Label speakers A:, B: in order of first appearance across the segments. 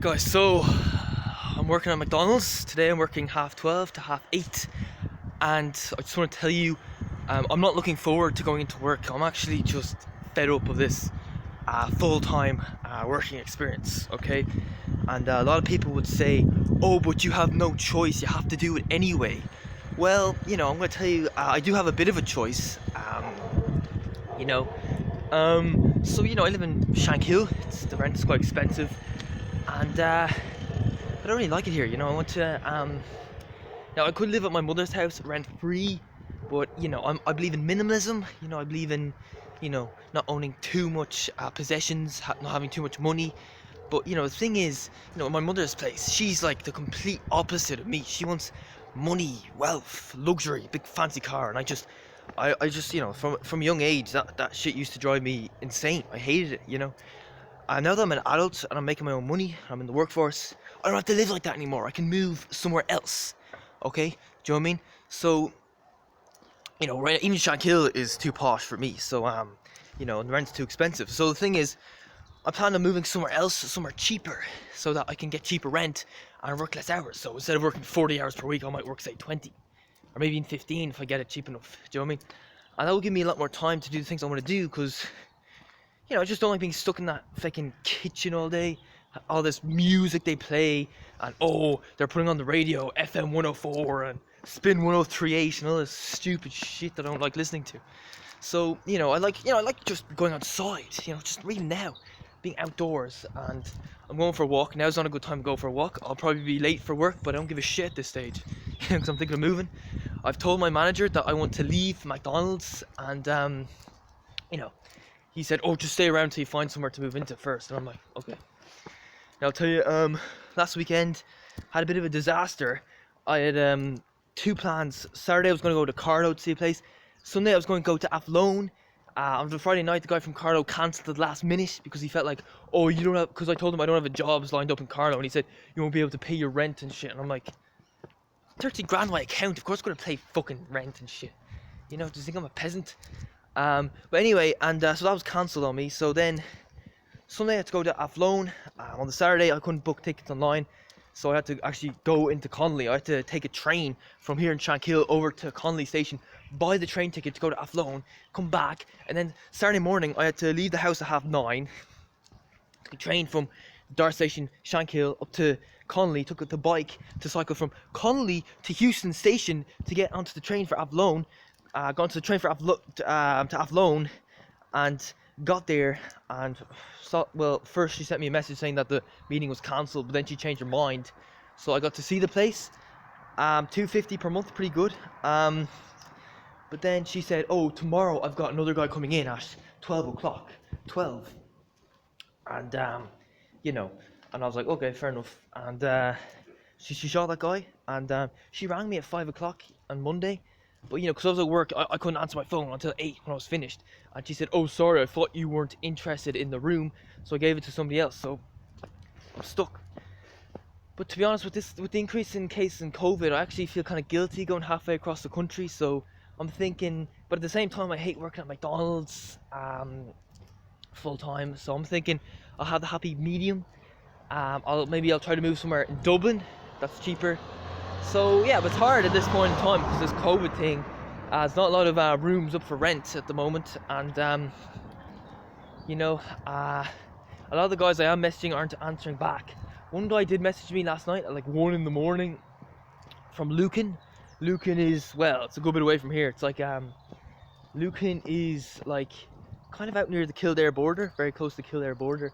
A: Guys, so I'm working at McDonald's. Today I'm working 12:30 to 8:30, and I just want to tell you, I'm not looking forward to going into work. I'm actually just fed up of this full-time working experience, okay? And a lot of people would say, oh, but you have no choice, you have to do it anyway. Well, I'm going to tell you, I do have a bit of a choice, you know. I live in Shankill. The rent is quite expensive, and I don't really like it here. I want to. Now I could live at my mother's house rent free, but I believe in minimalism. I believe in, not owning too much possessions, not having too much money. But the thing is, my mother's place, she's like the complete opposite of me. She wants money, wealth, luxury, big fancy car, and I just, from a young age, that shit used to drive me insane. I hated it. Now that I'm an adult and I'm making my own money, I'm in the workforce, I don't have to live like that anymore. I can move somewhere else. Okay? Do you know what I mean? So, right, even Shankill is too posh for me. So, and the rent's too expensive. So the thing is, I plan on moving somewhere else, somewhere cheaper, so that I can get cheaper rent and work less hours. So instead of working 40 hours per week, I might work, say, 20. Or maybe even 15 if I get it cheap enough. Do you know what I mean? And that will give me a lot more time to do the things I want to do, because I just don't like being stuck in that fucking kitchen all day. All this music they play, and they're putting on the radio FM 104 and Spin 1038 and all this stupid shit that I don't like listening to. So, I like just going outside, just even now, being outdoors. And I'm going for a walk. Now's not a good time to go for a walk. I'll probably be late for work, but I don't give a shit at this stage, because I'm thinking of moving. I've told my manager that I want to leave McDonald's, and he said, just stay around till you find somewhere to move into first. And I'm like, okay. Now I'll tell you, last weekend, had a bit of a disaster. I had two plans. Saturday I was going to go to Carlo to see a place. Sunday I was going to go to Athlone. On the Friday night, the guy from Carlo cancelled at the last minute because he felt like, you don't have, because I told him I don't have a job lined up in Carlo, and he said, you won't be able to pay your rent and shit. And I'm like, 30 grand my account, of course I'm going to pay fucking rent and shit. Do you think I'm a peasant? But anyway, and so that was cancelled on me. So then Sunday I had to go to Athlone. On the Saturday I couldn't book tickets online, so I had to actually go into Connolly. I had to take a train from here in Shankill over to Connolly station, buy the train ticket to go to Athlone, come back, and then Saturday morning I had to leave the house at 9:30. The train from Dart station, Shankill, up to Connolly, took the bike to cycle from Connolly to Houston station to get onto the train for Athlone. Got onto the train for to Athlone, and got there, and first she sent me a message saying that the meeting was cancelled, but then she changed her mind, so I got to see the place. $250 per month, pretty good. But then she said, tomorrow I've got another guy coming in at 12 o'clock. 12. And and I was like, okay, fair enough. And she saw that guy, and she rang me at 5 o'clock on Monday. But because I was at work, I couldn't answer my phone until 8 when I was finished. And she said, sorry, I thought you weren't interested in the room, so I gave it to somebody else. So I'm stuck. But to be honest, with the increase in cases in COVID, I actually feel kind of guilty going halfway across the country. So I'm thinking, but at the same time, I hate working at McDonald's full time. So I'm thinking I'll have the happy medium. I'll try to move somewhere in Dublin that's cheaper. So yeah, but it's hard at this point in time because this COVID thing. There's not a lot of rooms up for rent at the moment, and a lot of the guys I am messaging aren't answering back. One guy did message me last night at like 1 in the morning from Lucan. Lucan is, it's a good bit away from here. It's like Lucan is like kind of out near the Kildare border, very close to the Kildare border.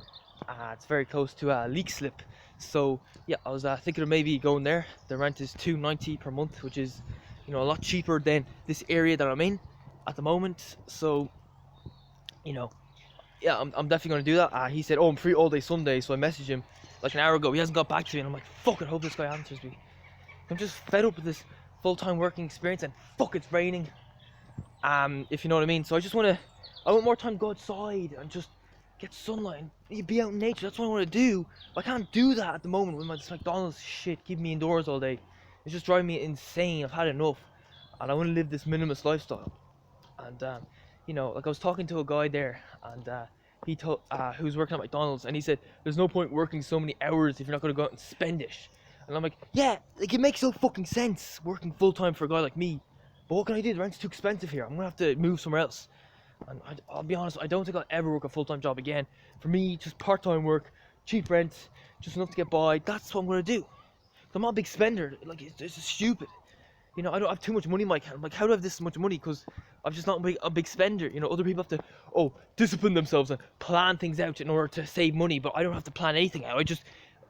A: It's very close to Leixlip. So yeah, I was thinking of maybe going there. The rent is $290 per month, which is a lot cheaper than this area that I'm in at the moment. So yeah, I'm definitely going to do that. He said, I'm free all day Sunday, so I messaged him like an hour ago. He hasn't got back to me, and I'm like, fuck, I hope this guy answers me. I'm just fed up with this full-time working experience, and fuck, it's raining. If you know what I mean. So I want more time to go outside and just get sunlight and be out in nature. That's what I want to do. I can't do that at the moment with this McDonald's shit keeping me indoors all day. It's just driving me insane. I've had enough, and I want to live this minimalist lifestyle. And like I was talking to a guy there, and who's working at McDonald's, and he said there's no point working so many hours if you're not going to go out and spend it. And I'm like, yeah, like it makes no fucking sense working full time for a guy like me. But what can I do? The rent's too expensive here. I'm gonna have to move somewhere else. And I'll be honest, I don't think I'll ever work a full-time job again. For me, just part-time work, cheap rent, just enough to get by. That's what I'm gonna do. I'm not a big spender. Like it's just stupid. You know, I don't have too much money in my account. Like, how do I have this much money? Because I'm just not a big spender. You know, other people have to, discipline themselves and plan things out in order to save money. But I don't have to plan anything out.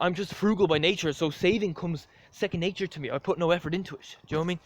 A: I'm just frugal by nature. So saving comes second nature to me. I put no effort into it. Do you know what I mean?